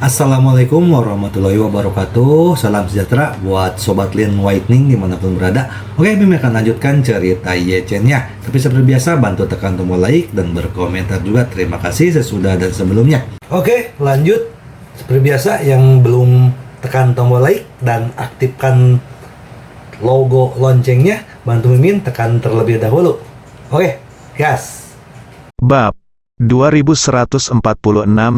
Assalamualaikum warahmatullahi wabarakatuh. Salam sejahtera buat Sobat Lin Whitening dimanapun berada. Oke, Bim akan lanjutkan cerita Yechen-nya. Tapi seperti biasa, bantu tekan tombol like dan berkomentar juga. Terima kasih sesudah dan sebelumnya. Oke, lanjut. Seperti biasa, yang belum tekan tombol like dan aktifkan logo loncengnya, bantu Mimin tekan terlebih dahulu. Oke, gas. Bab 2146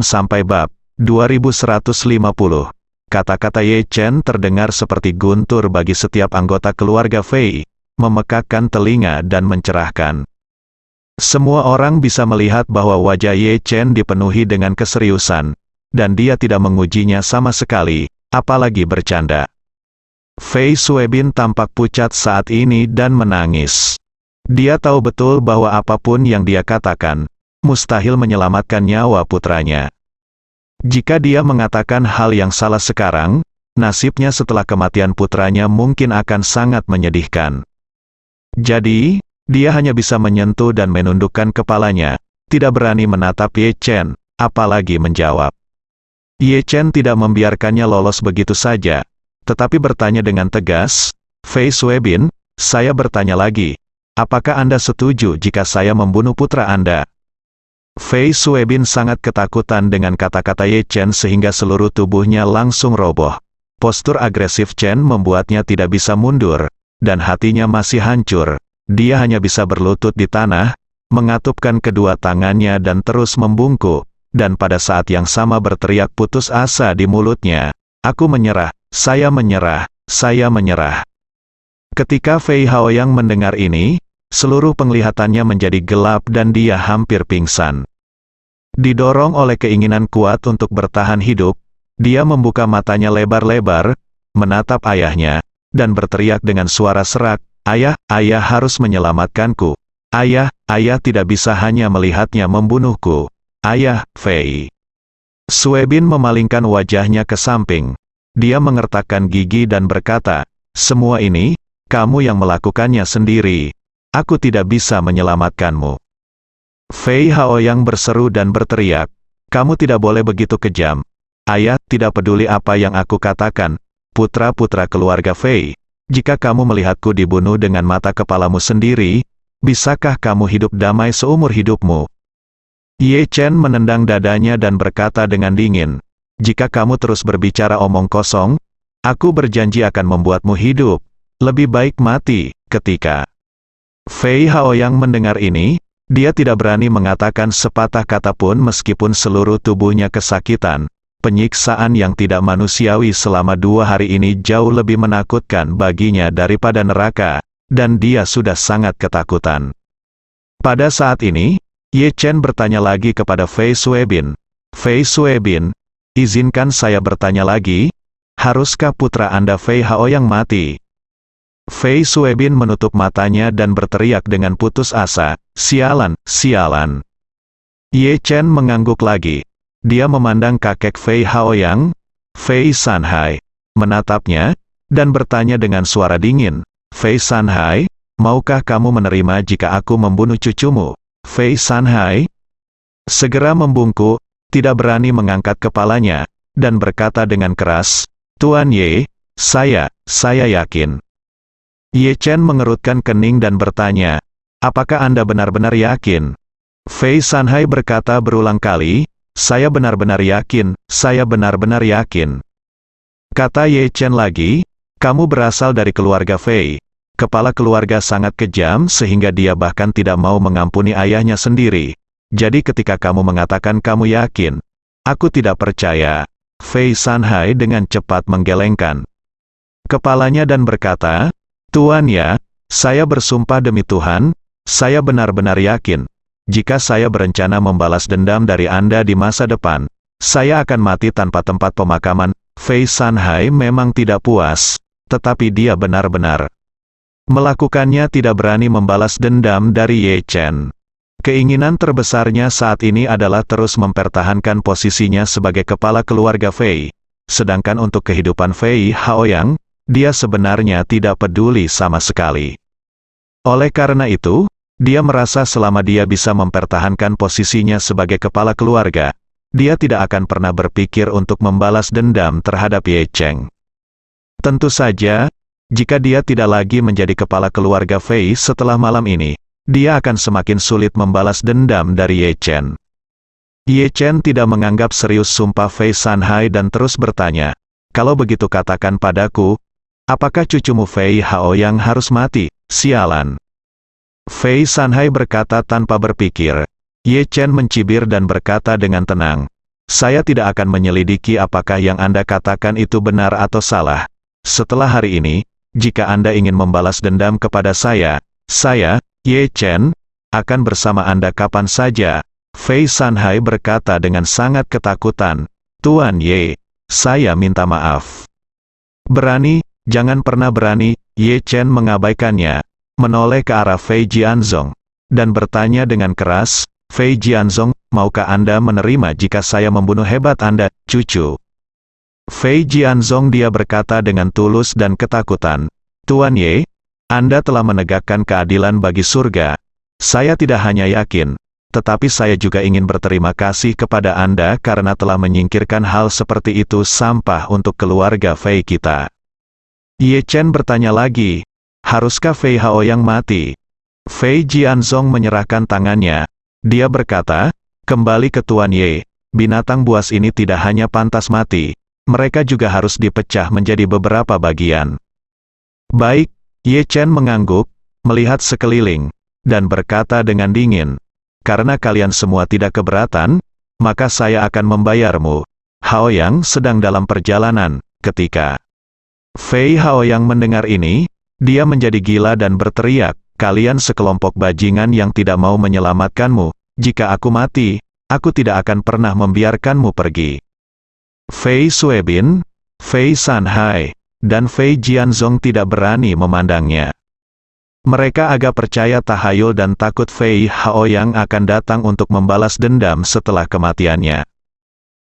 sampai bab 2150. Kata-kata Yechen terdengar seperti guntur bagi setiap anggota keluarga Fei, memekakkan telinga dan mencerahkan. Semua orang bisa melihat bahwa wajah Yechen dipenuhi dengan keseriusan, dan dia tidak mengujinya sama sekali, apalagi bercanda. Fei Suebin tampak pucat saat ini dan menangis. Dia tahu betul bahwa apapun yang dia katakan, mustahil menyelamatkan nyawa putranya. Jika dia mengatakan hal yang salah sekarang, nasibnya setelah kematian putranya mungkin akan sangat menyedihkan. Jadi, dia hanya bisa menyentuh dan menundukkan kepalanya, tidak berani menatap Yechen, apalagi menjawab. Yechen tidak membiarkannya lolos begitu saja, tetapi bertanya dengan tegas, "Fei Suebin, saya bertanya lagi, apakah Anda setuju jika saya membunuh putra Anda?" Fei Suebin sangat ketakutan dengan kata-kata Yechen sehingga seluruh tubuhnya langsung roboh. Postur agresif Chen membuatnya tidak bisa mundur, dan hatinya masih hancur. Dia hanya bisa berlutut di tanah, mengatupkan kedua tangannya dan terus membungkuk, dan pada saat yang sama berteriak putus asa di mulutnya, "Aku menyerah, saya menyerah, saya menyerah." Ketika Fei Haoyang mendengar ini, seluruh penglihatannya menjadi gelap dan dia hampir pingsan. Didorong oleh keinginan kuat untuk bertahan hidup, dia membuka matanya lebar-lebar, menatap ayahnya, dan berteriak dengan suara serak, "Ayah, ayah harus menyelamatkanku. Ayah, ayah tidak bisa hanya melihatnya membunuhku. Ayah." Fei Suebin memalingkan wajahnya ke samping. Dia mengertakkan gigi dan berkata, "Semua ini, kamu yang melakukannya sendiri. Aku tidak bisa menyelamatkanmu." Fei Haoyang berseru dan berteriak, "Kamu tidak boleh begitu kejam. Ayah, tidak peduli apa yang aku katakan, putra-putra keluarga Fei. Jika kamu melihatku dibunuh dengan mata kepalamu sendiri, bisakah kamu hidup damai seumur hidupmu?" Yechen menendang dadanya dan berkata dengan dingin, "Jika kamu terus berbicara omong kosong, aku berjanji akan membuatmu hidup. Lebih baik mati." Ketika Fei Haoyang mendengar ini, dia tidak berani mengatakan sepatah kata pun meskipun seluruh tubuhnya kesakitan. Penyiksaan yang tidak manusiawi selama 2 hari ini jauh lebih menakutkan baginya daripada neraka, dan dia sudah sangat ketakutan. Pada saat ini, Yechen bertanya lagi kepada Fei Suebin, "Fei Suebin, izinkan saya bertanya lagi, haruskah putra Anda Fei Haoyang mati?" Fei Suebin menutup matanya dan berteriak dengan putus asa, "Sialan, sialan." Yechen mengangguk lagi. Dia memandang kakek Fei Haoyang, Fei Sanhai, menatapnya, dan bertanya dengan suara dingin, "Fei Sanhai, maukah kamu menerima jika aku membunuh cucumu?" Fei Sanhai segera membungkuk, tidak berani mengangkat kepalanya, dan berkata dengan keras, "Tuan Ye, saya yakin." Yechen mengerutkan kening dan bertanya, "Apakah Anda benar-benar yakin?" Fei Sanhai berkata berulang kali, "Saya benar-benar yakin, saya benar-benar yakin." Kata Yechen lagi, "Kamu berasal dari keluarga Fei. Kepala keluarga sangat kejam sehingga dia bahkan tidak mau mengampuni ayahnya sendiri. Jadi ketika kamu mengatakan kamu yakin, aku tidak percaya." Fei Sanhai dengan cepat menggelengkan kepalanya dan berkata, "Tuan ya, saya bersumpah demi Tuhan, saya benar-benar yakin. Jika saya berencana membalas dendam dari Anda di masa depan, saya akan mati tanpa tempat pemakaman." Fei Sanhai memang tidak puas, tetapi dia benar-benar melakukannya, tidak berani membalas dendam dari Yechen. Keinginan terbesarnya saat ini adalah terus mempertahankan posisinya sebagai kepala keluarga Fei. Sedangkan untuk kehidupan Fei Haoyang, dia sebenarnya tidak peduli sama sekali. Oleh karena itu, dia merasa selama dia bisa mempertahankan posisinya sebagai kepala keluarga, dia tidak akan pernah berpikir untuk membalas dendam terhadap Ye Cheng. Tentu saja, jika dia tidak lagi menjadi kepala keluarga Fei setelah malam ini, dia akan semakin sulit membalas dendam dari Ye Chen. Ye Chen tidak menganggap serius sumpah Fei Sanhai dan terus bertanya, "Kalau begitu katakan padaku, apakah cucumu Fei Haoyang harus mati? Sialan." Fei Sanhai berkata tanpa berpikir. Ye Chen mencibir dan berkata dengan tenang, "Saya tidak akan menyelidiki apakah yang Anda katakan itu benar atau salah. Setelah hari ini, jika Anda ingin membalas dendam kepada saya, Ye Chen, akan bersama Anda kapan saja." Fei Sanhai berkata dengan sangat ketakutan, "Tuan Ye, saya minta maaf." "Berani, jangan pernah berani." Ye Chen mengabaikannya, menoleh ke arah Fei Jianzong, dan bertanya dengan keras, "Fei Jianzong, maukah Anda menerima jika saya membunuh hebat Anda, cucu?" Fei Jianzong, dia berkata dengan tulus dan ketakutan, "Tuan Ye, Anda telah menegakkan keadilan bagi surga. Saya tidak hanya yakin, tetapi saya juga ingin berterima kasih kepada Anda karena telah menyingkirkan hal seperti itu sampah untuk keluarga Fei kita." Ye Chen bertanya lagi, "Haruskah Fei Haoyang mati?" Fei Jianzong menyerahkan tangannya. Dia berkata, "Kembali ke Tuan Ye, binatang buas ini tidak hanya pantas mati, mereka juga harus dipecah menjadi beberapa bagian." "Baik." Ye Chen mengangguk, melihat sekeliling, dan berkata dengan dingin, "Karena kalian semua tidak keberatan, maka saya akan membayarmu." Haoyang sedang dalam perjalanan. Ketika Fei Haoyang mendengar ini, dia menjadi gila dan berteriak, "Kalian sekelompok bajingan yang tidak mau menyelamatkanmu. Jika aku mati, aku tidak akan pernah membiarkanmu pergi." Fei Suebin, Fei Sanhai, dan Fei Jianzong tidak berani memandangnya. Mereka agak percaya tahayul dan takut Fei Haoyang akan datang untuk membalas dendam setelah kematiannya.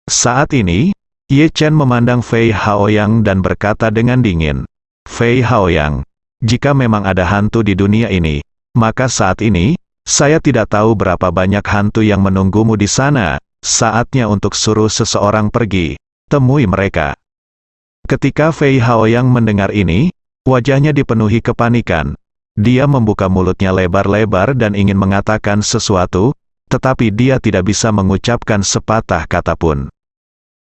Saat ini, Ye Chen memandang Fei Haoyang dan berkata dengan dingin, "Fei Haoyang, jika memang ada hantu di dunia ini, maka saat ini, saya tidak tahu berapa banyak hantu yang menunggumu di sana. Saatnya untuk suruh seseorang pergi, temui mereka." Ketika Fei Haoyang mendengar ini, wajahnya dipenuhi kepanikan. Dia membuka mulutnya lebar-lebar dan ingin mengatakan sesuatu, tetapi dia tidak bisa mengucapkan sepatah kata pun.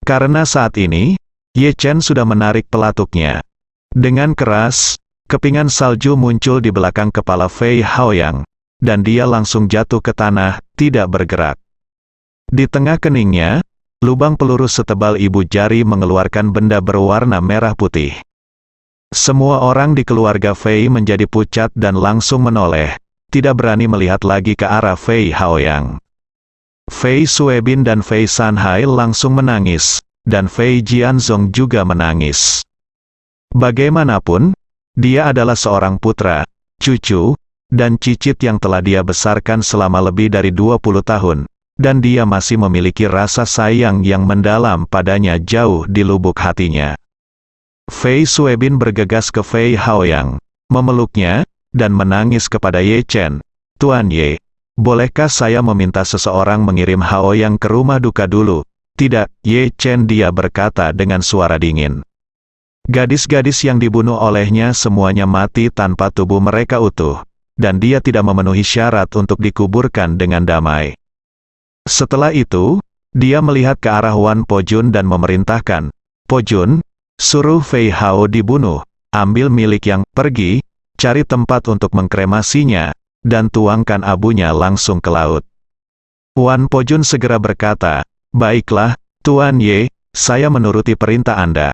Karena saat ini, Ye Chen sudah menarik pelatuknya. Dengan keras, kepingan salju muncul di belakang kepala Fei Haoyang, dan dia langsung jatuh ke tanah, tidak bergerak. Di tengah keningnya, lubang peluru setebal ibu jari mengeluarkan benda berwarna merah putih. Semua orang di keluarga Fei menjadi pucat dan langsung menoleh, tidak berani melihat lagi ke arah Fei Haoyang. Fei Suebin dan Fei Sanhai langsung menangis, dan Fei Jianzong juga menangis. Bagaimanapun, dia adalah seorang putra, cucu, dan cicit yang telah dia besarkan selama lebih dari 20 tahun, dan dia masih memiliki rasa sayang yang mendalam padanya jauh di lubuk hatinya. Fei Suebin bergegas ke Fei Haoyang, memeluknya, dan menangis kepada Ye Chen. "Tuan Ye, bolehkah saya meminta seseorang mengirim Haoyang ke rumah duka dulu?" "Tidak, Ye Chen," dia berkata dengan suara dingin. Gadis-gadis yang dibunuh olehnya semuanya mati tanpa tubuh mereka utuh, dan dia tidak memenuhi syarat untuk dikuburkan dengan damai. Setelah itu, dia melihat ke arah Wan Pojun dan memerintahkan, "Pojun, suruh Fei Hao dibunuh, ambil milik yang, pergi, cari tempat untuk mengkremasinya, dan tuangkan abunya langsung ke laut." Wan Pojun segera berkata, "Baiklah, Tuan Ye, saya menuruti perintah Anda."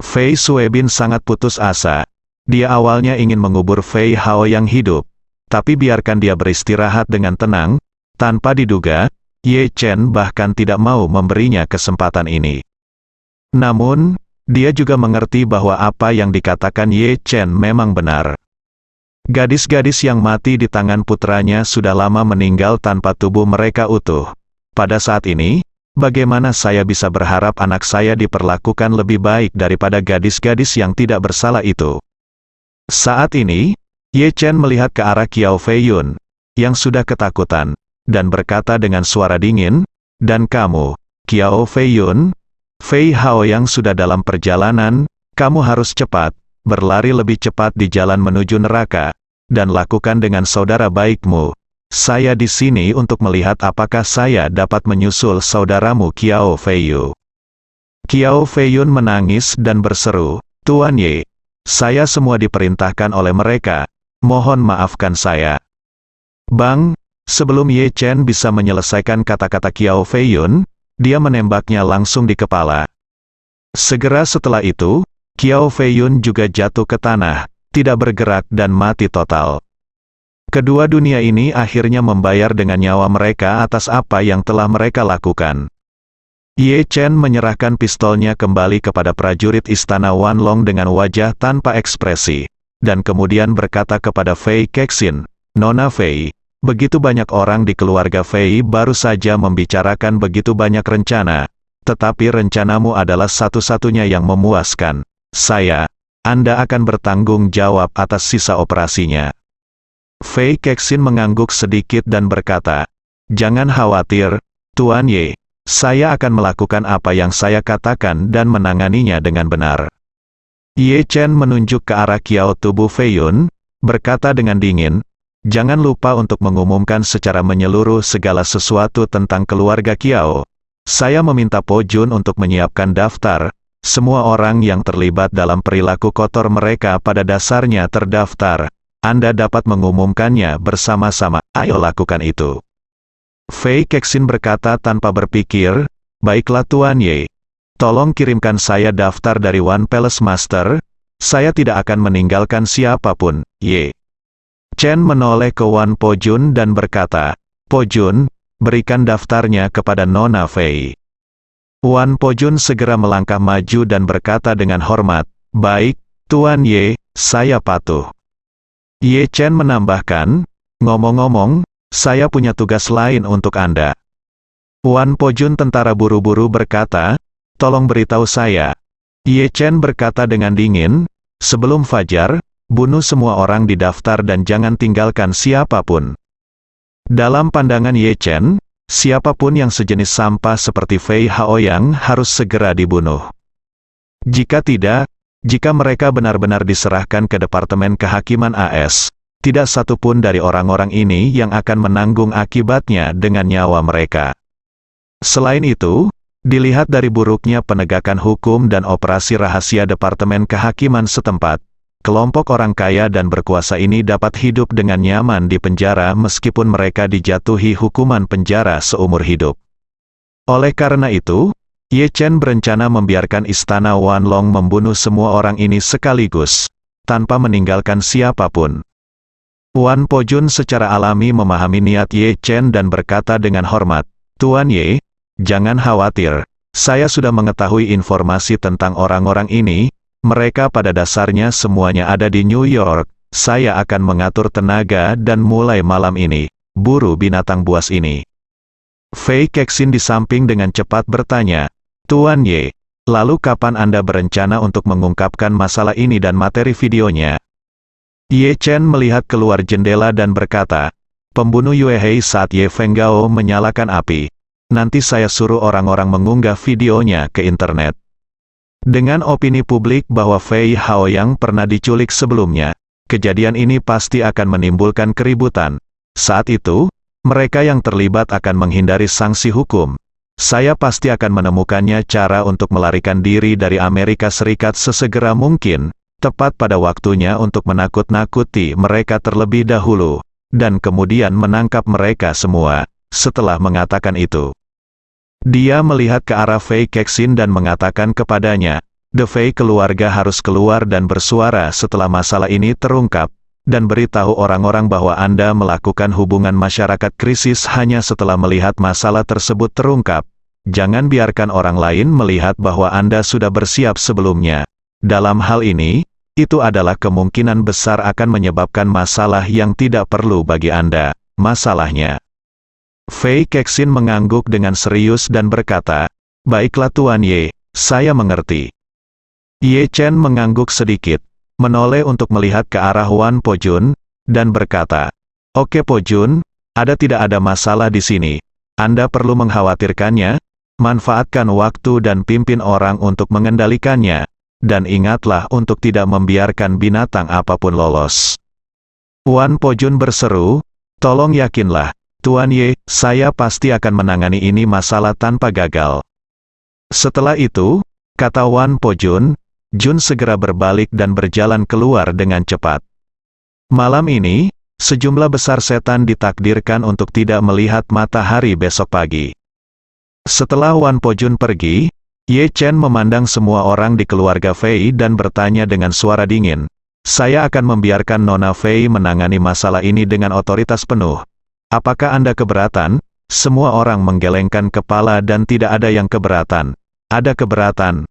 Fei Suebin sangat putus asa. Dia awalnya ingin mengubur Fei Hao yang hidup, tapi biarkan dia beristirahat dengan tenang. Tanpa diduga, Ye Chen bahkan tidak mau memberinya kesempatan ini. Namun, dia juga mengerti bahwa apa yang dikatakan Ye Chen memang benar. Gadis-gadis yang mati di tangan putranya sudah lama meninggal tanpa tubuh mereka utuh. Pada saat ini, bagaimana saya bisa berharap anak saya diperlakukan lebih baik daripada gadis-gadis yang tidak bersalah itu? Saat ini, Ye Chen melihat ke arah Qiao Fei Yun, yang sudah ketakutan, dan berkata dengan suara dingin, Dan kamu, Kiao Fei Yun, Fei Hao yang sudah dalam perjalanan, kamu harus cepat, berlari lebih cepat di jalan menuju neraka, dan lakukan dengan saudara baikmu. Saya di sini untuk melihat apakah saya dapat menyusul saudaramu Kiao Fei Yu. Kiao Fei Yun menangis dan berseru, Tuan Ye, saya semua diperintahkan oleh mereka, mohon maafkan saya. Bang, sebelum Ye Chen bisa menyelesaikan kata-kata Kiao Fei Yun, dia menembaknya langsung di kepala. Segera setelah itu, Kiao Fei Yun juga jatuh ke tanah, tidak bergerak dan mati total. Kedua dunia ini akhirnya membayar dengan nyawa mereka atas apa yang telah mereka lakukan. Ye Chen menyerahkan pistolnya kembali kepada prajurit istana Wanlong dengan wajah tanpa ekspresi, dan kemudian berkata kepada Fei Kexin, Nona Fei, begitu banyak orang di keluarga Fei baru saja membicarakan begitu banyak rencana, tetapi rencanamu adalah satu-satunya yang memuaskan. Anda akan bertanggung jawab atas sisa operasinya. Fei Kexin mengangguk sedikit dan berkata, Jangan khawatir, Tuan Ye, saya akan melakukan apa yang saya katakan dan menanganinya dengan benar. Ye Chen menunjuk ke arah kiau tubuh Fei Yun, berkata dengan dingin, Jangan lupa untuk mengumumkan secara menyeluruh segala sesuatu tentang keluarga Kiao. Saya meminta Po Jun untuk menyiapkan daftar, semua orang yang terlibat dalam perilaku kotor mereka pada dasarnya terdaftar. Anda dapat mengumumkannya bersama-sama, ayo lakukan itu. Fei Kexin berkata tanpa berpikir, Baiklah Tuan Ye, tolong kirimkan saya daftar dari One Palace Master, saya tidak akan meninggalkan siapapun, Ye. Chen menoleh ke Wan Po Jun dan berkata, Po Jun, berikan daftarnya kepada Nona Fei. Wan Po Jun segera melangkah maju dan berkata dengan hormat, Baik, Tuan Ye, saya patuh. Ye Chen menambahkan, Ngomong-ngomong, saya punya tugas lain untuk Anda. Wan Po Jun tentara buru-buru berkata, Tolong beritahu saya. Ye Chen berkata dengan dingin, Sebelum fajar, bunuh semua orang di daftar dan jangan tinggalkan siapapun. Dalam pandangan Ye Chen, siapapun yang sejenis sampah seperti Fei Haoyang harus segera dibunuh. Jika tidak, jika mereka benar-benar diserahkan ke Departemen Kehakiman AS, tidak satupun dari orang-orang ini yang akan menanggung akibatnya dengan nyawa mereka. Selain itu, dilihat dari buruknya penegakan hukum dan operasi rahasia Departemen Kehakiman setempat, kelompok orang kaya dan berkuasa ini dapat hidup dengan nyaman di penjara meskipun mereka dijatuhi hukuman penjara seumur hidup. Oleh karena itu, Ye Chen berencana membiarkan istana Wanlong membunuh semua orang ini sekaligus, tanpa meninggalkan siapapun. Wan Po Jun secara alami memahami niat Ye Chen dan berkata dengan hormat, Tuan Ye, jangan khawatir, saya sudah mengetahui informasi tentang orang-orang ini. Mereka pada dasarnya semuanya ada di New York, saya akan mengatur tenaga dan mulai malam ini, buru binatang buas ini. Fei Kexin di samping dengan cepat bertanya, Tuan Ye, lalu kapan Anda berencana untuk mengungkapkan masalah ini dan materi videonya? Ye Chen melihat keluar jendela dan berkata, Pembunuh Yue Hei saat Ye Fenggao menyalakan api. Nanti saya suruh orang-orang mengunggah videonya ke internet. Dengan opini publik bahwa Fei Haoyang pernah diculik sebelumnya, kejadian ini pasti akan menimbulkan keributan. Saat itu, mereka yang terlibat akan menghindari sanksi hukum. Saya pasti akan menemukannya cara untuk melarikan diri dari Amerika Serikat sesegera mungkin, tepat pada waktunya untuk menakut-nakuti mereka terlebih dahulu, dan kemudian menangkap mereka semua. Setelah mengatakan itu, dia melihat ke arah Fei Kexin dan mengatakan kepadanya, The Fei keluarga harus keluar dan bersuara setelah masalah ini terungkap, dan beritahu orang-orang bahwa Anda melakukan hubungan masyarakat krisis hanya setelah melihat masalah tersebut terungkap. Jangan biarkan orang lain melihat bahwa Anda sudah bersiap sebelumnya. Dalam hal ini, itu adalah kemungkinan besar akan menyebabkan masalah yang tidak perlu bagi Anda. Masalahnya. Fei Kexin mengangguk dengan serius dan berkata, Baiklah Tuan Ye, saya mengerti. Ye Chen mengangguk sedikit, menoleh untuk melihat ke arah Wan Po Jun, dan berkata, Oke Po Jun, tidak ada masalah di sini. Anda perlu mengkhawatirkannya, manfaatkan waktu dan pimpin orang untuk mengendalikannya, dan ingatlah untuk tidak membiarkan binatang apapun lolos. Wan Pojun berseru, tolong yakinlah, Tuan Ye, saya pasti akan menangani ini masalah tanpa gagal. Setelah itu, kata Wan Pojun, Jun segera berbalik dan berjalan keluar dengan cepat. Malam ini, sejumlah besar setan ditakdirkan untuk tidak melihat matahari besok pagi. Setelah Wan Pojun pergi, Ye Chen memandang semua orang di keluarga Fei dan bertanya dengan suara dingin, saya akan membiarkan Nona Fei menangani masalah ini dengan otoritas penuh. Apakah Anda keberatan? Semua orang menggelengkan kepala dan tidak ada yang keberatan. Ada keberatan.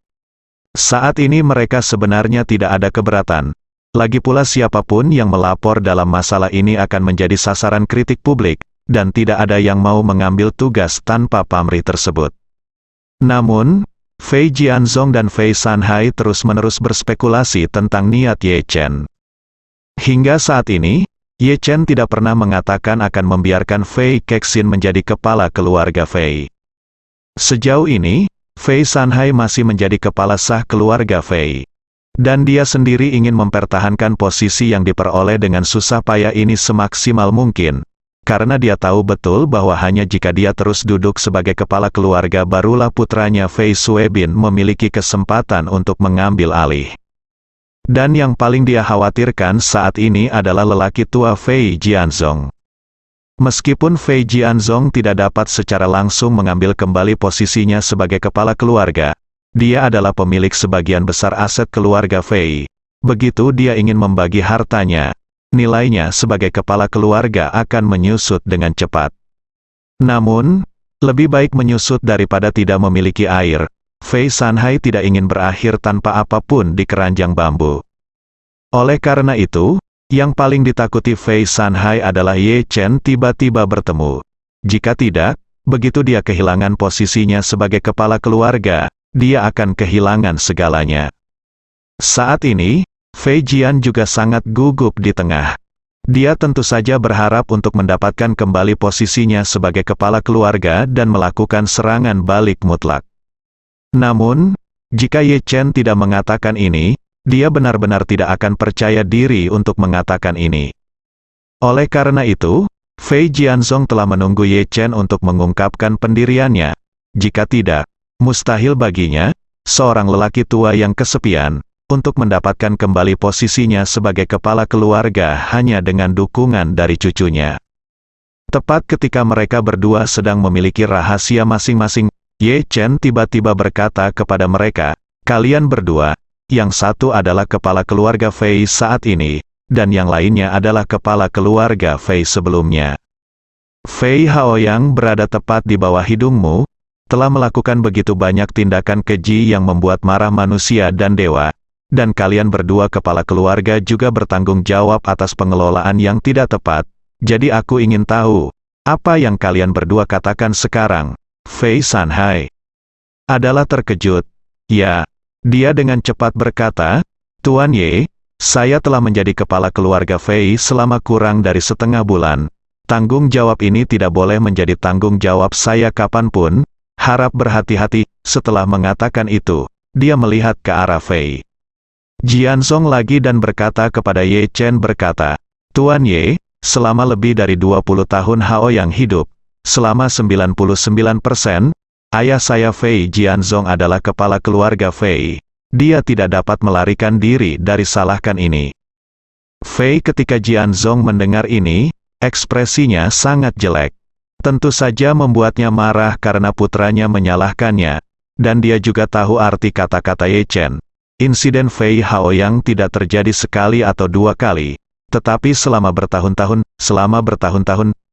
Saat ini mereka sebenarnya tidak ada keberatan. Lagi pula siapapun yang melapor dalam masalah ini akan menjadi sasaran kritik publik, dan tidak ada yang mau mengambil tugas tanpa pamrih tersebut. Namun, Fei Jianzong dan Fei Sanhai terus-menerus berspekulasi tentang niat Ye Chen. Hingga saat ini, Ye Chen tidak pernah mengatakan akan membiarkan Fei Kexin menjadi kepala keluarga Fei. Sejauh ini, Fei Sanhai masih menjadi kepala sah keluarga Fei. Dan dia sendiri ingin mempertahankan posisi yang diperoleh dengan susah payah ini semaksimal mungkin. Karena dia tahu betul bahwa hanya jika dia terus duduk sebagai kepala keluarga barulah putranya Fei Suebin memiliki kesempatan untuk mengambil alih. Dan yang paling dia khawatirkan saat ini adalah lelaki tua Fei Jianzong. Meskipun Fei Jianzong tidak dapat secara langsung mengambil kembali posisinya sebagai kepala keluarga, dia adalah pemilik sebagian besar aset keluarga Fei. Begitu dia ingin membagi hartanya, nilainya sebagai kepala keluarga akan menyusut dengan cepat. Namun, lebih baik menyusut daripada tidak memiliki air. Fei Sanhai tidak ingin berakhir tanpa apapun di keranjang bambu. Oleh karena itu, yang paling ditakuti Fei Sanhai adalah Ye Chen tiba-tiba bertemu. Jika tidak, begitu dia kehilangan posisinya sebagai kepala keluarga, dia akan kehilangan segalanya. Saat ini, Fei Jian juga sangat gugup di tengah. Dia tentu saja berharap untuk mendapatkan kembali posisinya sebagai kepala keluarga dan melakukan serangan balik mutlak. Namun, jika Ye Chen tidak mengatakan ini, dia benar-benar tidak akan percaya diri untuk mengatakan ini. Oleh karena itu, Fei Jianzong telah menunggu Ye Chen untuk mengungkapkan pendiriannya. Jika tidak, mustahil baginya, seorang lelaki tua yang kesepian, untuk mendapatkan kembali posisinya sebagai kepala keluarga hanya dengan dukungan dari cucunya. Tepat ketika mereka berdua sedang memiliki rahasia masing-masing, Ye Chen tiba-tiba berkata kepada mereka, kalian berdua, yang satu adalah kepala keluarga Fei saat ini, dan yang lainnya adalah kepala keluarga Fei sebelumnya. Fei Haoyang berada tepat di bawah hidungmu, telah melakukan begitu banyak tindakan keji yang membuat marah manusia dan dewa, dan kalian berdua kepala keluarga juga bertanggung jawab atas pengelolaan yang tidak tepat, jadi aku ingin tahu, apa yang kalian berdua katakan sekarang? Fei Sanhai adalah terkejut. Ya. Dia dengan cepat berkata, Tuan Ye, saya telah menjadi kepala keluarga Fei selama kurang dari setengah bulan. Tanggung jawab ini tidak boleh menjadi tanggung jawab saya kapanpun. Harap berhati-hati. Setelah mengatakan itu, dia melihat ke arah Fei Jianzong lagi dan berkata kepada Ye Chen berkata, Tuan Ye, selama lebih dari 20 tahun Haoyang hidup, selama 99%, ayah saya Fei Jianzong adalah kepala keluarga Fei. Dia tidak dapat melarikan diri dari salahkan ini. Fei ketika Jianzong mendengar ini, ekspresinya sangat jelek. Tentu saja membuatnya marah karena putranya menyalahkannya. Dan dia juga tahu arti kata-kata Ye Chen. Insiden Fei Haoyang tidak terjadi sekali atau dua kali. Tetapi selama bertahun-tahun,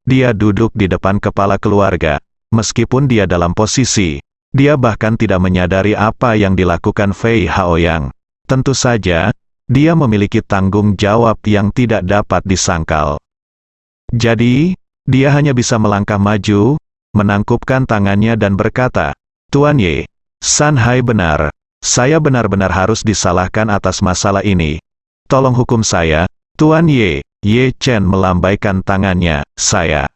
dia duduk di depan kepala keluarga. Meskipun dia dalam posisi, dia bahkan tidak menyadari apa yang dilakukan Fei Haoyang. Tentu saja, dia memiliki tanggung jawab yang tidak dapat disangkal. Jadi, dia hanya bisa melangkah maju, menangkupkan tangannya dan berkata, Tuan Ye, Sanhai benar, saya benar-benar harus disalahkan atas masalah ini. Tolong hukum saya, Tuan Ye. Ye Chen melambaikan tangannya, saya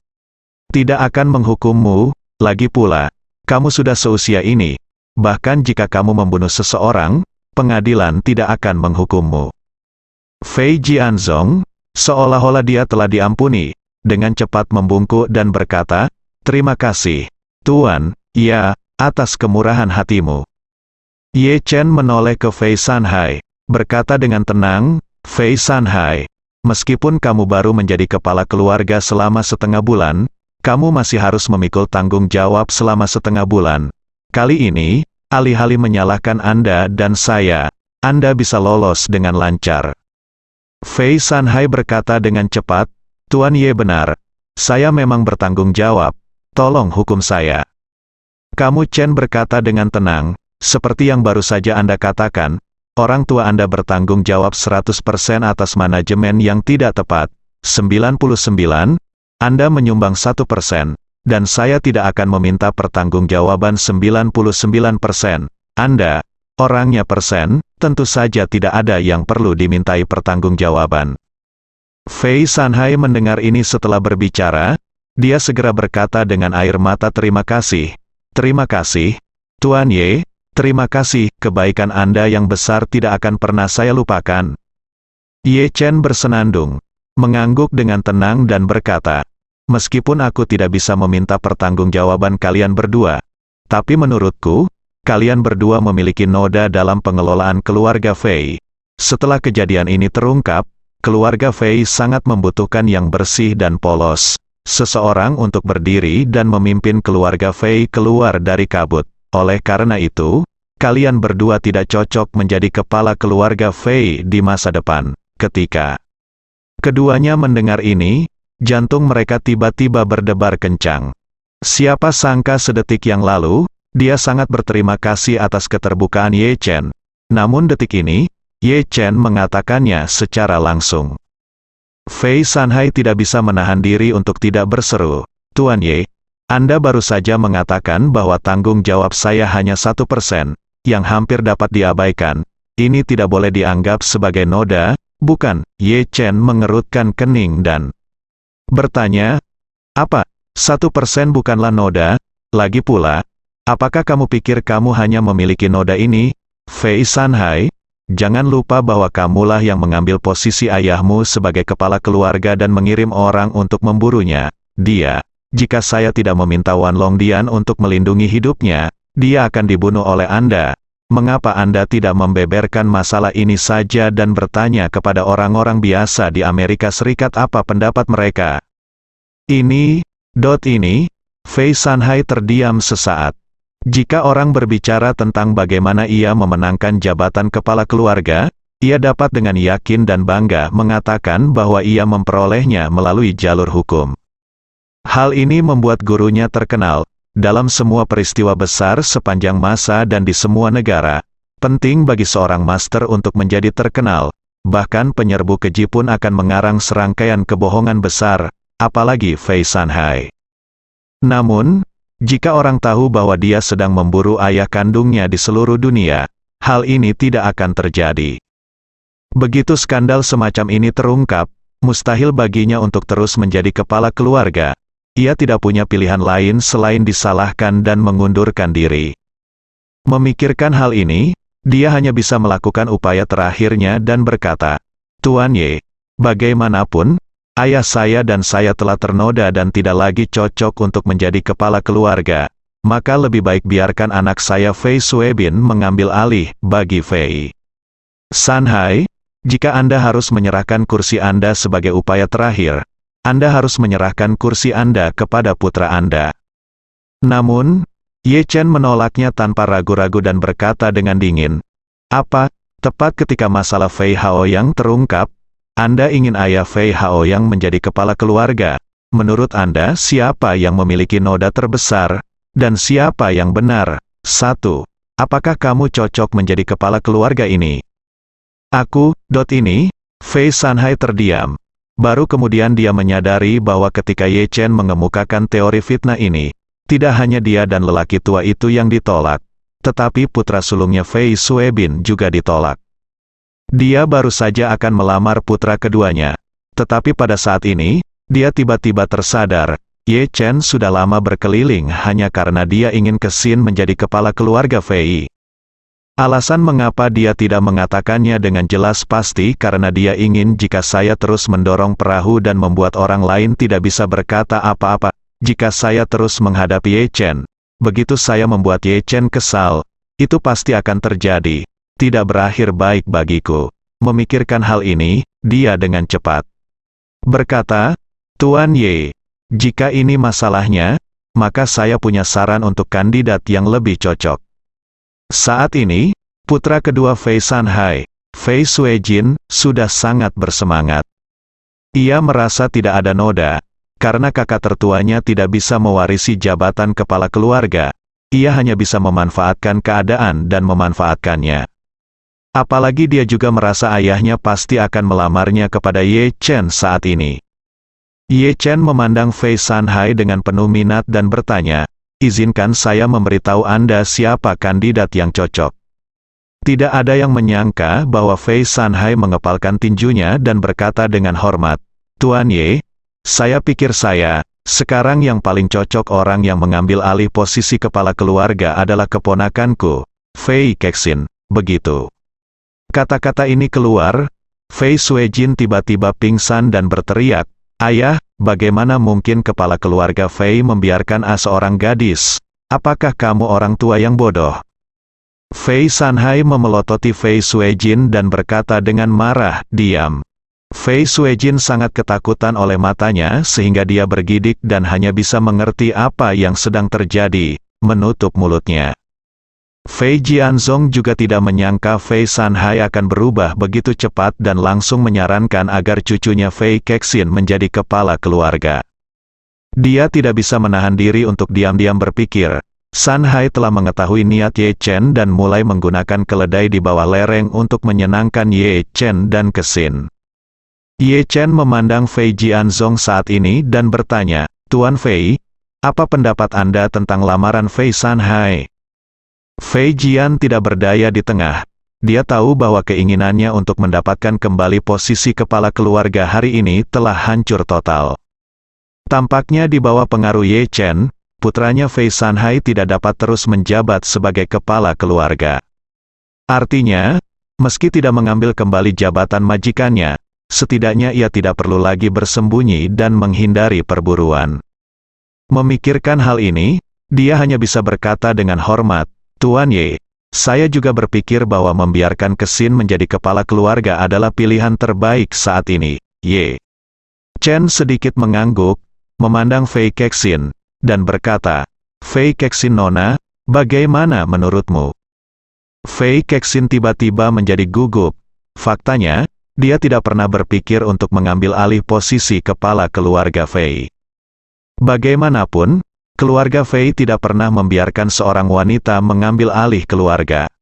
tidak akan menghukummu. Lagi pula, kamu sudah seusia ini. Bahkan jika kamu membunuh seseorang, pengadilan tidak akan menghukummu. Fei Jianzong, seolah-olah dia telah diampuni, dengan cepat membungkuk dan berkata, "Terima kasih, Tuan, ya, atas kemurahan hatimu." Ye Chen menoleh ke Fei Sanhai, berkata dengan tenang, "Fei Sanhai, meskipun kamu baru menjadi kepala keluarga selama setengah bulan, kamu masih harus memikul tanggung jawab selama setengah bulan. Kali ini, alih-alih menyalahkan Anda dan saya, Anda bisa lolos dengan lancar." Fei Sanhai berkata dengan cepat, "Tuan Ye benar. Saya memang bertanggung jawab. Tolong hukum saya." Kamu Chen berkata dengan tenang, "Seperti yang baru saja Anda katakan, orang tua Anda bertanggung jawab 100% atas manajemen yang tidak tepat. 99, Anda menyumbang 1%, dan saya tidak akan meminta pertanggungjawaban 99%. Anda, orangnya persen, tentu saja tidak ada yang perlu dimintai pertanggungjawaban." Fei Sanhai mendengar ini setelah berbicara, dia segera berkata dengan air mata, "Terima kasih. Terima kasih, Tuan Ye. Terima kasih, kebaikan Anda yang besar tidak akan pernah saya lupakan." Ye Chen bersenandung, mengangguk dengan tenang dan berkata, "Meskipun aku tidak bisa meminta pertanggungjawaban kalian berdua, tapi menurutku, kalian berdua memiliki noda dalam pengelolaan keluarga Fei. Setelah kejadian ini terungkap, keluarga Fei sangat membutuhkan yang bersih dan polos. Seseorang untuk berdiri dan memimpin keluarga Fei keluar dari kabut. Oleh karena itu, kalian berdua tidak cocok menjadi kepala keluarga Fei di masa depan." Ketika keduanya mendengar ini, jantung mereka tiba-tiba berdebar kencang. Siapa sangka sedetik yang lalu, dia sangat berterima kasih atas keterbukaan Ye Chen. Namun detik ini, Ye Chen mengatakannya secara langsung. Fei Sanhai tidak bisa menahan diri untuk tidak berseru, "Tuan Ye, Anda baru saja mengatakan bahwa tanggung jawab saya hanya 1%, yang hampir dapat diabaikan. Ini tidak boleh dianggap sebagai noda, bukan?" Ye Chen mengerutkan kening dan bertanya, "Apa? 1% bukanlah noda? Lagi pula, apakah kamu pikir kamu hanya memiliki noda ini? Fei Sanhai, jangan lupa bahwa kamulah yang mengambil posisi ayahmu sebagai kepala keluarga dan mengirim orang untuk memburunya. Dia, jika saya tidak meminta Wan Longdian untuk melindungi hidupnya, dia akan dibunuh oleh Anda. Mengapa Anda tidak membeberkan masalah ini saja dan bertanya kepada orang-orang biasa di Amerika Serikat apa pendapat mereka?" Ini, Fei Sanhai terdiam sesaat. Jika orang berbicara tentang bagaimana ia memenangkan jabatan kepala keluarga, ia dapat dengan yakin dan bangga mengatakan bahwa ia memperolehnya melalui jalur hukum. Hal ini membuat gurunya terkenal dalam semua peristiwa besar sepanjang masa dan di semua negara. Penting bagi seorang master untuk menjadi terkenal, bahkan penyerbu keji pun akan mengarang serangkaian kebohongan besar, apalagi Fei Sanhai. Namun, jika orang tahu bahwa dia sedang memburu ayah kandungnya di seluruh dunia, hal ini tidak akan terjadi. Begitu skandal semacam ini terungkap, mustahil baginya untuk terus menjadi kepala keluarga. Ia tidak punya pilihan lain selain disalahkan dan mengundurkan diri. Memikirkan hal ini, dia hanya bisa melakukan upaya terakhirnya dan berkata, "Tuan Ye, bagaimanapun, ayah saya dan saya telah ternoda dan tidak lagi cocok untuk menjadi kepala keluarga. Maka lebih baik biarkan anak saya Fei Suebin mengambil alih bagi Fei Sanhai. Jika Anda harus menyerahkan kursi Anda sebagai upaya terakhir, Anda harus menyerahkan kursi Anda kepada putra Anda." Namun, Ye Chen menolaknya tanpa ragu-ragu dan berkata dengan dingin, "Apa, tepat ketika masalah Fei Haoyang terungkap, Anda ingin ayah Fei Haoyang menjadi kepala keluarga? Menurut Anda siapa yang memiliki noda terbesar, dan siapa yang benar? 1. Apakah kamu cocok menjadi kepala keluarga ini?" Aku, ini, Fei Sanhai terdiam. Baru kemudian dia menyadari bahwa ketika Ye Chen mengemukakan teori fitnah ini, tidak hanya dia dan lelaki tua itu yang ditolak, tetapi putra sulungnya Fei Suebin juga ditolak. Dia baru saja akan melamar putra keduanya. Tetapi pada saat ini, dia tiba-tiba tersadar, Ye Chen sudah lama berkeliling hanya karena dia ingin Kexin menjadi kepala keluarga Fei. Alasan mengapa dia tidak mengatakannya dengan jelas pasti karena dia ingin jika saya terus mendorong perahu dan membuat orang lain tidak bisa berkata apa-apa, jika saya terus menghadapi Ye Chen, begitu saya membuat Ye Chen kesal, itu pasti akan terjadi, tidak berakhir baik bagiku. Memikirkan hal ini, dia dengan cepat berkata, Tuan Ye, jika ini masalahnya, maka saya punya saran untuk kandidat yang lebih cocok. Saat ini, putra kedua Fei Sanhai, Fei Suejin, sudah sangat bersemangat. Ia merasa tidak ada noda, karena kakak tertuanya tidak bisa mewarisi jabatan kepala keluarga. Ia hanya bisa memanfaatkan keadaan dan memanfaatkannya. Apalagi dia juga merasa ayahnya pasti akan melamarnya kepada Ye Chen saat ini. Ye Chen memandang Fei Sanhai dengan penuh minat dan bertanya, izinkan saya memberitahu Anda siapa kandidat yang cocok. Tidak ada yang menyangka bahwa Fei Sanhai mengepalkan tinjunya dan berkata dengan hormat, Tuan Ye, saya pikir sekarang yang paling cocok orang yang mengambil alih posisi kepala keluarga adalah keponakanku, Fei Kexin, begitu. Kata-kata ini keluar, Fei Suejin tiba-tiba pingsan dan berteriak, Ayah, bagaimana mungkin kepala keluarga Fei membiarkan seorang gadis? Apakah kamu orang tua yang bodoh? Fei Sanhai memelototi Fei Suejin dan berkata dengan marah, diam. Fei Suejin sangat ketakutan oleh matanya sehingga dia bergidik dan hanya bisa mengerti apa yang sedang terjadi, menutup mulutnya. Fei Jianzong juga tidak menyangka Fei Sanhai akan berubah begitu cepat dan langsung menyarankan agar cucunya Fei Kexin menjadi kepala keluarga. Dia tidak bisa menahan diri untuk diam-diam berpikir, Sanhai telah mengetahui niat Ye Chen dan mulai menggunakan keledai di bawah lereng untuk menyenangkan Ye Chen dan Kexin. Ye Chen memandang Fei Jianzong saat ini dan bertanya, Tuan Fei, apa pendapat Anda tentang lamaran Fei Sanhai? Fei Jian tidak berdaya di tengah. Dia tahu bahwa keinginannya untuk mendapatkan kembali posisi kepala keluarga hari ini telah hancur total. Tampaknya di bawah pengaruh Ye Chen, putranya Fei Sanhai tidak dapat terus menjabat sebagai kepala keluarga. Artinya, meski tidak mengambil kembali jabatan majikannya, setidaknya ia tidak perlu lagi bersembunyi dan menghindari perburuan. Memikirkan hal ini, dia hanya bisa berkata dengan hormat, Tuan Ye, saya juga berpikir bahwa membiarkan Kexin menjadi kepala keluarga adalah pilihan terbaik saat ini, Ye. Chen sedikit mengangguk, memandang Fei Kexin, dan berkata, Fei Kexin Nona, bagaimana menurutmu? Fei Kexin tiba-tiba menjadi gugup. Faktanya, dia tidak pernah berpikir untuk mengambil alih posisi kepala keluarga Fei. Bagaimanapun, keluarga Fei tidak pernah membiarkan seorang wanita mengambil alih keluarga.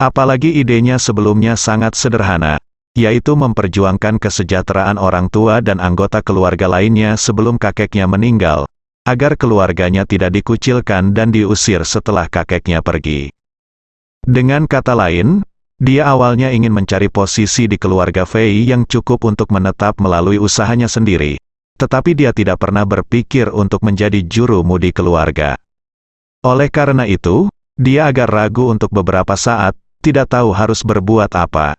Apalagi idenya sebelumnya sangat sederhana, yaitu memperjuangkan kesejahteraan orang tua dan anggota keluarga lainnya sebelum kakeknya meninggal, agar keluarganya tidak dikucilkan dan diusir setelah kakeknya pergi. Dengan kata lain, dia awalnya ingin mencari posisi di keluarga Fei yang cukup untuk menetap melalui usahanya sendiri. Tetapi dia tidak pernah berpikir untuk menjadi juru mudi keluarga. Oleh karena itu, dia agak ragu untuk beberapa saat, tidak tahu harus berbuat apa.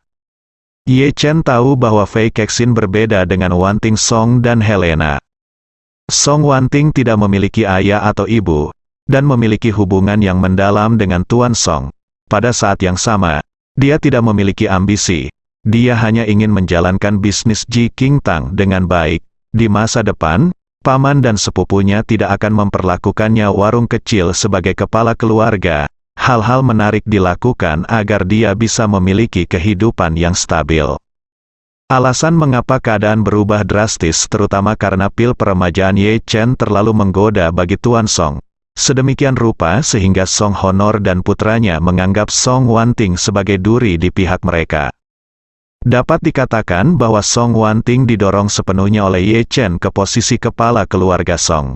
Ye Chen tahu bahwa Fei Kexin berbeda dengan Wanting Song dan Helena. Song Wanting tidak memiliki ayah atau ibu, dan memiliki hubungan yang mendalam dengan Tuan Song. Pada saat yang sama, dia tidak memiliki ambisi. Dia hanya ingin menjalankan bisnis Ji Qingtang dengan baik. Di masa depan, paman dan sepupunya tidak akan memperlakukannya warung kecil sebagai kepala keluarga. Hal-hal menarik dilakukan agar dia bisa memiliki kehidupan yang stabil. Alasan mengapa keadaan berubah drastis terutama karena pil peremajaan Ye Chen terlalu menggoda bagi Tuan Song. Sedemikian rupa sehingga Song Honor dan putranya menganggap Song Wanting sebagai duri di pihak mereka. Dapat dikatakan bahwa Song Wanting didorong sepenuhnya oleh Ye Chen ke posisi kepala keluarga Song.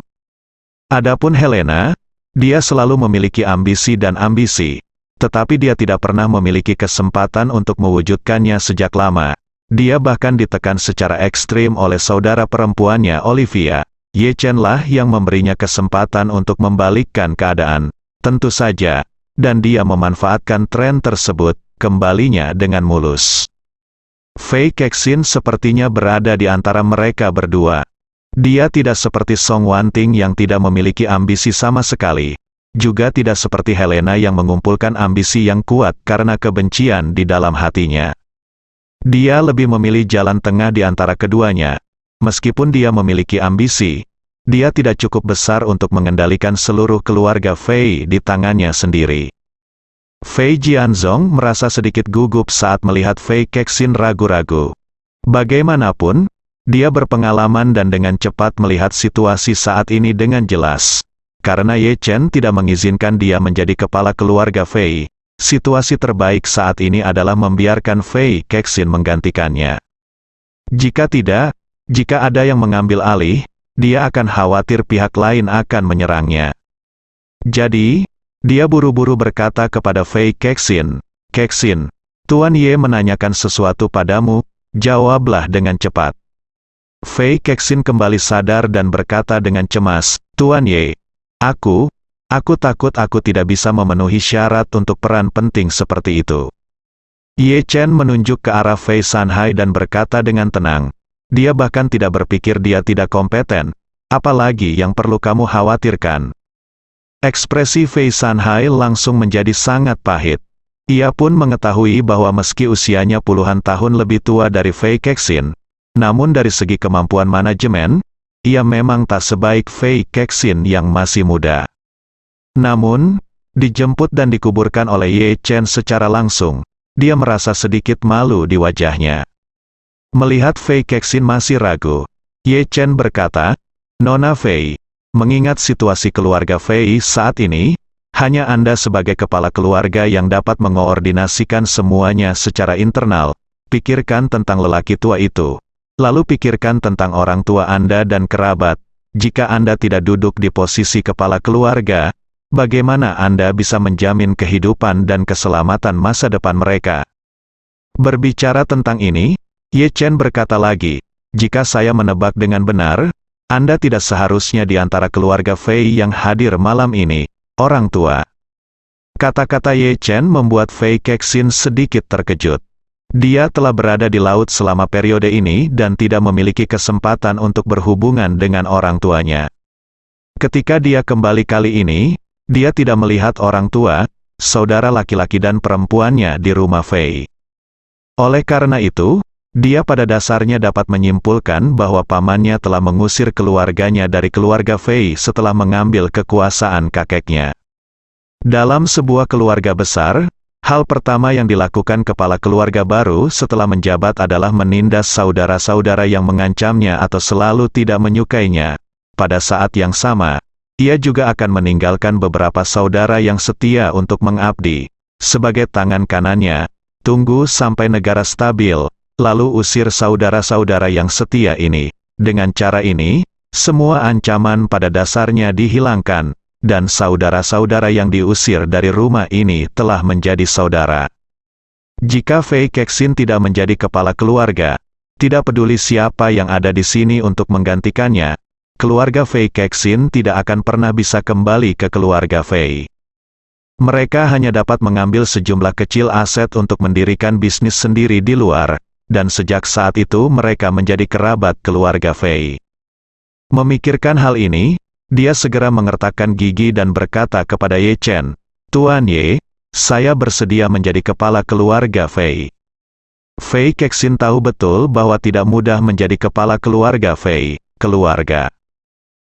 Adapun Helena, dia selalu memiliki ambisi dan ambisi, tetapi dia tidak pernah memiliki kesempatan untuk mewujudkannya sejak lama. Dia bahkan ditekan secara ekstrim oleh saudara perempuannya Olivia, Ye Chen lah yang memberinya kesempatan untuk membalikkan keadaan. Tentu saja, dan dia memanfaatkan tren tersebut, kembalinya dengan mulus. Fei Kexin sepertinya berada di antara mereka berdua. Dia tidak seperti Song Wanting yang tidak memiliki ambisi sama sekali. Juga tidak seperti Helena yang mengumpulkan ambisi yang kuat karena kebencian di dalam hatinya. Dia lebih memilih jalan tengah di antara keduanya. Meskipun dia memiliki ambisi, dia tidak cukup besar untuk mengendalikan seluruh keluarga Fei di tangannya sendiri. Fei Jianzong merasa sedikit gugup saat melihat Fei Kexin ragu-ragu. Bagaimanapun, dia berpengalaman dan dengan cepat melihat situasi saat ini dengan jelas. Karena Ye Chen tidak mengizinkan dia menjadi kepala keluarga Fei, situasi terbaik saat ini adalah membiarkan Fei Kexin menggantikannya. Jika tidak, jika ada yang mengambil alih, dia akan khawatir pihak lain akan menyerangnya. Jadi, dia buru-buru berkata kepada Fei Kexin, "Kexin, Tuan Ye menanyakan sesuatu padamu, jawablah dengan cepat." Fei Kexin kembali sadar dan berkata dengan cemas, "Tuan Ye, aku takut aku tidak bisa memenuhi syarat untuk peran penting seperti itu." Ye Chen menunjuk ke arah Fei Sanhai dan berkata dengan tenang, "Dia bahkan tidak berpikir dia tidak kompeten, apalagi yang perlu kamu khawatirkan." Ekspresi Fei Sanhai langsung menjadi sangat pahit. Ia pun mengetahui bahwa meski usianya puluhan tahun lebih tua dari Fei Kexin, namun dari segi kemampuan manajemen, ia memang tak sebaik Fei Kexin yang masih muda. Namun, dijemput dan dikuburkan oleh Ye Chen secara langsung, dia merasa sedikit malu di wajahnya. Melihat Fei Kexin masih ragu, Ye Chen berkata, "Nona Fei, mengingat situasi keluarga Fei saat ini, hanya Anda sebagai kepala keluarga yang dapat mengoordinasikan semuanya secara internal. Pikirkan tentang lelaki tua itu. Lalu pikirkan tentang orang tua Anda dan kerabat. Jika Anda tidak duduk di posisi kepala keluarga, bagaimana Anda bisa menjamin kehidupan dan keselamatan masa depan mereka?" Berbicara tentang ini, Ye Chen berkata lagi, "Jika saya menebak dengan benar, Anda tidak seharusnya di antara keluarga Fei yang hadir malam ini, orang tua." Kata-kata Ye Chen membuat Fei Kexin sedikit terkejut. Dia telah berada di laut selama periode ini dan tidak memiliki kesempatan untuk berhubungan dengan orang tuanya. Ketika dia kembali kali ini, dia tidak melihat orang tua, saudara laki-laki dan perempuannya di rumah Fei. Oleh karena itu, dia pada dasarnya dapat menyimpulkan bahwa pamannya telah mengusir keluarganya dari keluarga Fei setelah mengambil kekuasaan kakeknya. Dalam sebuah keluarga besar, hal pertama yang dilakukan kepala keluarga baru setelah menjabat adalah menindas saudara-saudara yang mengancamnya atau selalu tidak menyukainya. Pada saat yang sama, ia juga akan meninggalkan beberapa saudara yang setia untuk mengabdi. Sebagai tangan kanannya, tunggu sampai negara stabil, lalu usir saudara-saudara yang setia ini. Dengan cara ini, semua ancaman pada dasarnya dihilangkan, dan saudara-saudara yang diusir dari rumah ini telah menjadi saudara. Jika Fei Kexin tidak menjadi kepala keluarga, tidak peduli siapa yang ada di sini untuk menggantikannya, keluarga Fei Kexin tidak akan pernah bisa kembali ke keluarga Fei. Mereka hanya dapat mengambil sejumlah kecil aset untuk mendirikan bisnis sendiri di luar, dan sejak saat itu mereka menjadi kerabat keluarga Fei. Memikirkan hal ini, dia segera mengertakkan gigi dan berkata kepada Ye Chen, "Tuan Ye, saya bersedia menjadi kepala keluarga Fei." Fei Kexin tahu betul bahwa tidak mudah menjadi kepala keluarga Fei, keluarga.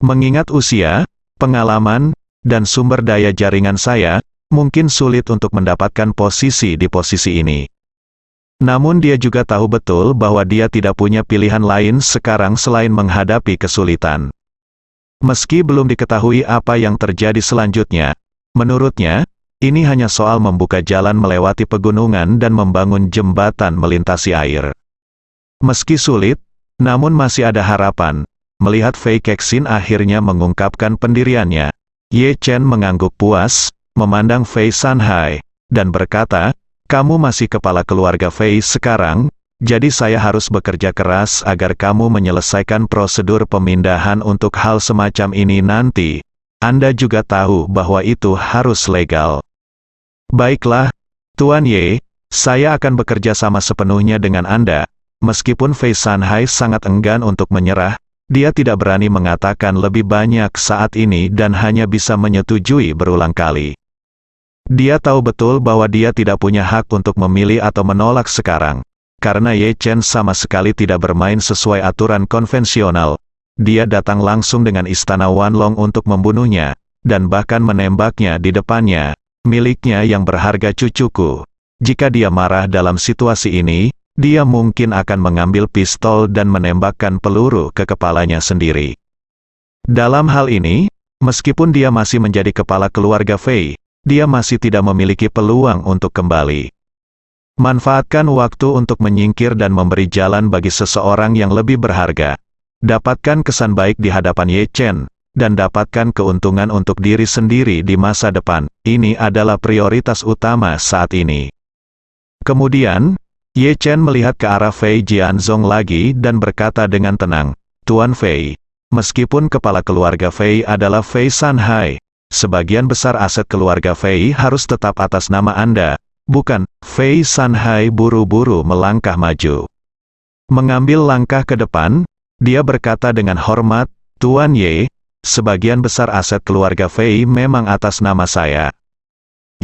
Mengingat usia, pengalaman, dan sumber daya jaringan saya, mungkin sulit untuk mendapatkan posisi di posisi ini. Namun dia juga tahu betul bahwa dia tidak punya pilihan lain sekarang selain menghadapi kesulitan. Meski belum diketahui apa yang terjadi selanjutnya, menurutnya, ini hanya soal membuka jalan melewati pegunungan dan membangun jembatan melintasi air. Meski sulit, namun masih ada harapan. Melihat Fei Kexin akhirnya mengungkapkan pendiriannya, Ye Chen mengangguk puas, memandang Fei Sanhai, dan berkata, "Kamu masih kepala keluarga Fei sekarang, Jadi saya harus bekerja keras agar kamu menyelesaikan prosedur pemindahan untuk hal semacam ini nanti. Anda juga tahu bahwa itu harus legal. Baiklah, Tuan Ye, saya akan bekerja sama sepenuhnya dengan Anda. Meskipun Fei Sanhai sangat enggan untuk menyerah, dia tidak berani mengatakan lebih banyak saat ini dan hanya bisa menyetujui berulang kali. Dia tahu betul bahwa dia tidak punya hak untuk memilih atau menolak sekarang. Karena Ye Chen sama sekali tidak bermain sesuai aturan konvensional, dia datang langsung dengan istana Wanlong untuk membunuhnya, dan bahkan menembaknya di depannya, miliknya yang berharga cucuku. Jika dia marah dalam situasi ini, dia mungkin akan mengambil pistol dan menembakkan peluru ke kepalanya sendiri. Dalam hal ini, meskipun dia masih menjadi kepala keluarga Fei, dia masih tidak memiliki peluang untuk kembali. Manfaatkan waktu untuk menyingkir dan memberi jalan bagi seseorang yang lebih berharga. Dapatkan kesan baik di hadapan Ye Chen, dan dapatkan keuntungan untuk diri sendiri di masa depan. Ini adalah prioritas utama saat ini. Kemudian, Ye Chen melihat ke arah Fei Jianzong lagi dan berkata dengan tenang, Tuan Fei, meskipun kepala keluarga Fei adalah Fei Sanhai, sebagian besar aset keluarga Fei harus tetap atas nama Anda. Bukan. Fei Sanhai buru-buru melangkah maju. Mengambil langkah ke depan, dia berkata dengan hormat, Tuan Ye, sebagian besar aset keluarga Fei memang atas nama saya.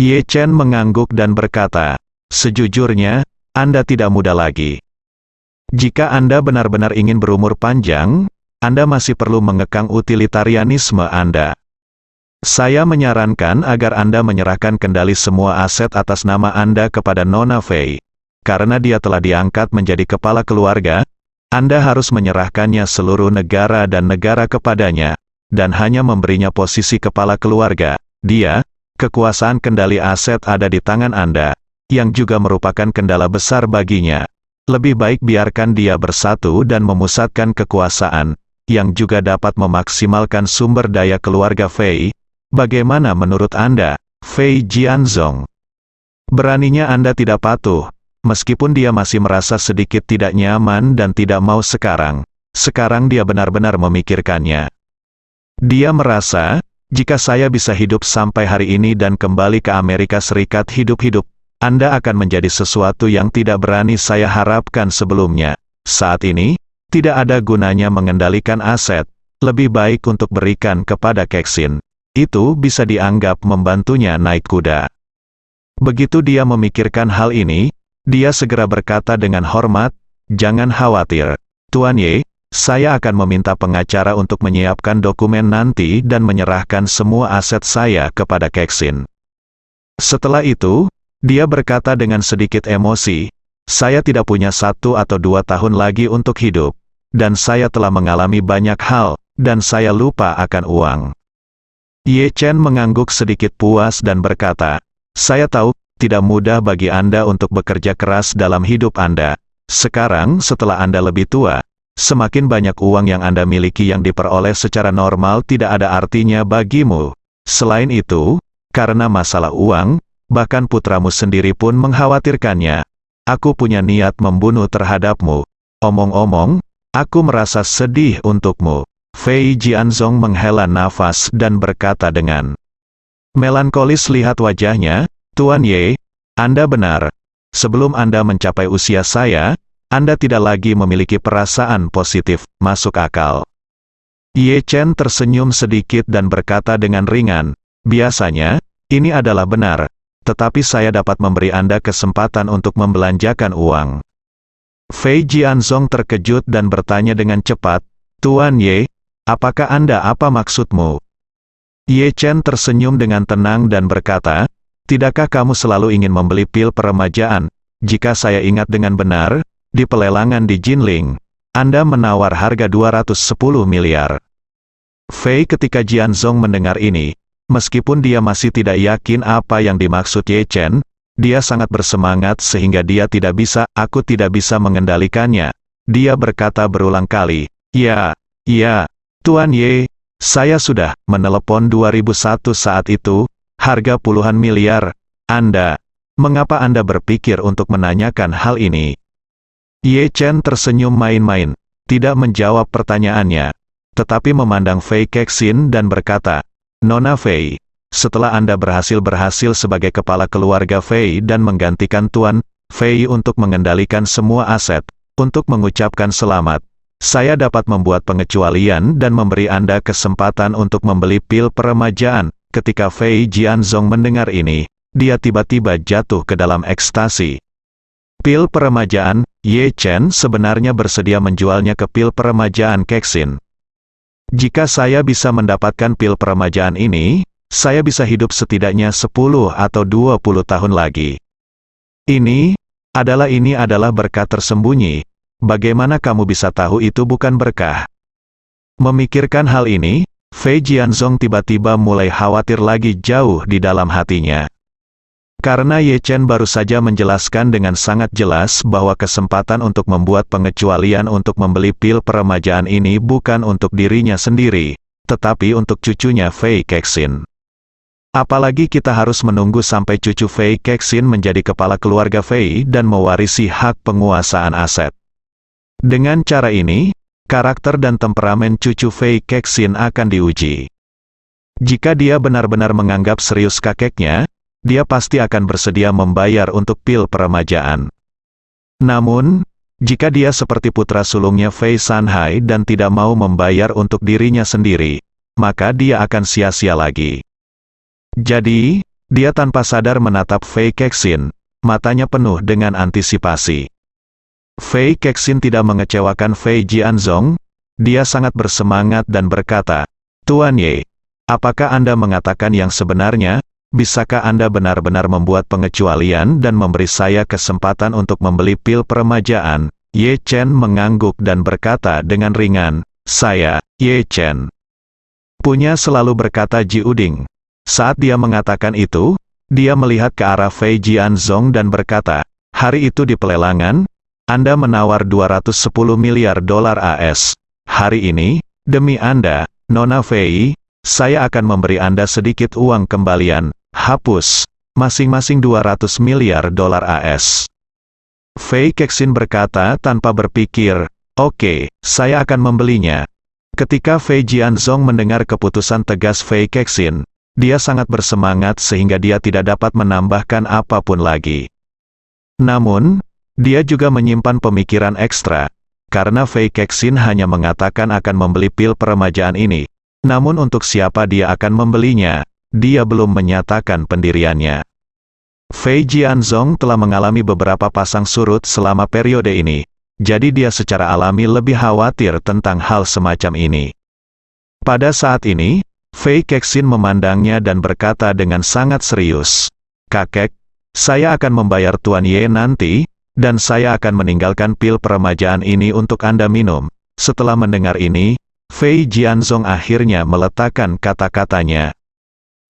Ye Chen mengangguk dan berkata, sejujurnya, Anda tidak muda lagi. Jika Anda benar-benar ingin berumur panjang, Anda masih perlu mengekang utilitarianisme Anda. Saya menyarankan agar Anda menyerahkan kendali semua aset atas nama Anda kepada Nona Fei. Karena dia telah diangkat menjadi kepala keluarga, Anda harus menyerahkannya seluruh negara dan negara kepadanya, dan hanya memberinya posisi kepala keluarga. Dia, kekuasaan kendali aset ada di tangan Anda, yang juga merupakan kendala besar baginya. Lebih baik biarkan dia bersatu dan memusatkan kekuasaan, yang juga dapat memaksimalkan sumber daya keluarga Fei. Bagaimana menurut Anda, Fei Jianzong? Beraninya Anda tidak patuh, meskipun dia masih merasa sedikit tidak nyaman dan tidak mau sekarang. Sekarang dia benar-benar memikirkannya. Dia merasa, jika saya bisa hidup sampai hari ini dan kembali ke Amerika Serikat hidup-hidup, Anda akan menjadi sesuatu yang tidak berani saya harapkan sebelumnya. Saat ini, tidak ada gunanya mengendalikan aset, lebih baik untuk berikan kepada Kexin. Itu bisa dianggap membantunya naik kuda. Begitu dia memikirkan hal ini, dia segera berkata dengan hormat, jangan khawatir, Tuan Ye, saya akan meminta pengacara untuk menyiapkan dokumen nanti dan menyerahkan semua aset saya kepada Kexin. Setelah itu, dia berkata dengan sedikit emosi, saya tidak punya 1 atau 2 tahun lagi untuk hidup, dan saya telah mengalami banyak hal, dan saya lupa akan uang. Ye Chen mengangguk sedikit puas dan berkata, saya tahu, tidak mudah bagi Anda untuk bekerja keras dalam hidup Anda. Sekarang setelah Anda lebih tua, semakin banyak uang yang Anda miliki yang diperoleh secara normal tidak ada artinya bagimu. Selain itu, karena masalah uang, bahkan putramu sendiri pun mengkhawatirkannya. Aku punya niat membunuh terhadapmu. Omong-omong, aku merasa sedih untukmu. Fei Jianzong menghela nafas dan berkata dengan melankolis lihat wajahnya, Tuan Ye, Anda benar. Sebelum Anda mencapai usia saya, Anda tidak lagi memiliki perasaan positif, masuk akal. Ye Chen tersenyum sedikit dan berkata dengan ringan, biasanya, ini adalah benar, tetapi saya dapat memberi Anda kesempatan untuk membelanjakan uang. Fei Jianzong terkejut dan bertanya dengan cepat, Tuan Ye, apakah Anda apa maksudmu? Ye Chen tersenyum dengan tenang dan berkata, tidakkah kamu selalu ingin membeli pil peremajaan? Jika saya ingat dengan benar, di pelelangan di Jinling, Anda menawar harga 210 miliar. Fei ketika Jianzong mendengar ini, meskipun dia masih tidak yakin apa yang dimaksud Ye Chen, dia sangat bersemangat sehingga dia tidak bisa, aku tidak bisa mengendalikannya. Dia berkata berulang kali, ya, Tuan Ye, saya sudah menelepon 2001 saat itu, harga puluhan miliar. Mengapa Anda berpikir untuk menanyakan hal ini? Ye Chen tersenyum main-main, tidak menjawab pertanyaannya, tetapi memandang Fei Kexin dan berkata, "Nona Fei, setelah Anda berhasil sebagai kepala keluarga Fei dan menggantikan Tuan Fei untuk mengendalikan semua aset, untuk mengucapkan selamat, saya dapat membuat pengecualian dan memberi Anda kesempatan untuk membeli pil peremajaan." Ketika Fei Jianzong mendengar ini, dia tiba-tiba jatuh ke dalam ekstasi. Pil peremajaan, Ye Chen sebenarnya bersedia menjualnya ke pil peremajaan Kexin. Jika saya bisa mendapatkan pil peremajaan ini, saya bisa hidup setidaknya 10 atau 20 tahun lagi. Ini adalah berkah tersembunyi. Bagaimana kamu bisa tahu itu bukan berkah? Memikirkan hal ini, Fei Jianzong tiba-tiba mulai khawatir lagi jauh di dalam hatinya. Karena Ye Chen baru saja menjelaskan dengan sangat jelas bahwa kesempatan untuk membuat pengecualian untuk membeli pil peremajaan ini bukan untuk dirinya sendiri, tetapi untuk cucunya Fei Kexin. Apalagi kita harus menunggu sampai cucu Fei Kexin menjadi kepala keluarga Fei dan mewarisi hak penguasaan aset. Dengan cara ini, karakter dan temperamen cucu Fei Kexin akan diuji. Jika dia benar-benar menganggap serius kakeknya, dia pasti akan bersedia membayar untuk pil peremajaan. Namun, jika dia seperti putra sulungnya Fei Sanhai dan tidak mau membayar untuk dirinya sendiri, maka dia akan sia-sia lagi. Jadi, dia tanpa sadar menatap Fei Kexin, matanya penuh dengan antisipasi. Fei Kexin tidak mengecewakan Fei Jianzong, dia sangat bersemangat dan berkata, "Tuan Ye, apakah Anda mengatakan yang sebenarnya? Bisakah Anda benar-benar membuat pengecualian dan memberi saya kesempatan untuk membeli pil peremajaan?" Ye Chen mengangguk dan berkata dengan ringan, "Saya, Ye Chen." Punya selalu berkata Ji Uding. Saat dia mengatakan itu, dia melihat ke arah Fei Jianzong dan berkata, "Hari itu di pelelangan, Anda menawar 210 miliar dolar AS. Hari ini, demi Anda, Nona Fei, saya akan memberi Anda sedikit uang kembalian. Hapus, masing-masing 200 miliar dolar AS. Fei Kexin berkata tanpa berpikir, "Oke, saya akan membelinya." Ketika Fei Jianzong mendengar keputusan tegas Fei Kexin, dia sangat bersemangat sehingga dia tidak dapat menambahkan apapun lagi. Namun, dia juga menyimpan pemikiran ekstra, karena Fei Kexin hanya mengatakan akan membeli pil peremajaan ini. Namun untuk siapa dia akan membelinya? Dia belum menyatakan pendiriannya. Fei Jianzong telah mengalami beberapa pasang surut selama periode ini, jadi dia secara alami lebih khawatir tentang hal semacam ini. Pada saat ini, Fei Kexin memandangnya dan berkata dengan sangat serius, "Kakek, saya akan membayar Tuan Ye nanti, dan saya akan meninggalkan pil peremajaan ini untuk Anda minum." Setelah mendengar ini, Fei Jianzong akhirnya meletakkan kata-katanya.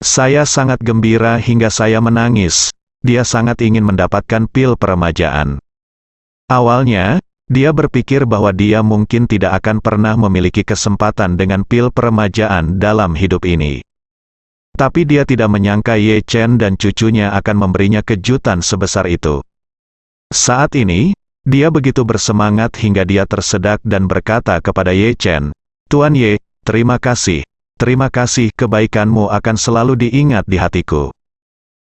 "Saya sangat gembira hingga saya menangis." Dia sangat ingin mendapatkan pil peremajaan. Awalnya, dia berpikir bahwa dia mungkin tidak akan pernah memiliki kesempatan dengan pil peremajaan dalam hidup ini. Tapi dia tidak menyangka Ye Chen dan cucunya akan memberinya kejutan sebesar itu. Saat ini, dia begitu bersemangat hingga dia tersedak dan berkata kepada Ye Chen, "Tuan Ye, terima kasih. Terima kasih, kebaikanmu akan selalu diingat di hatiku."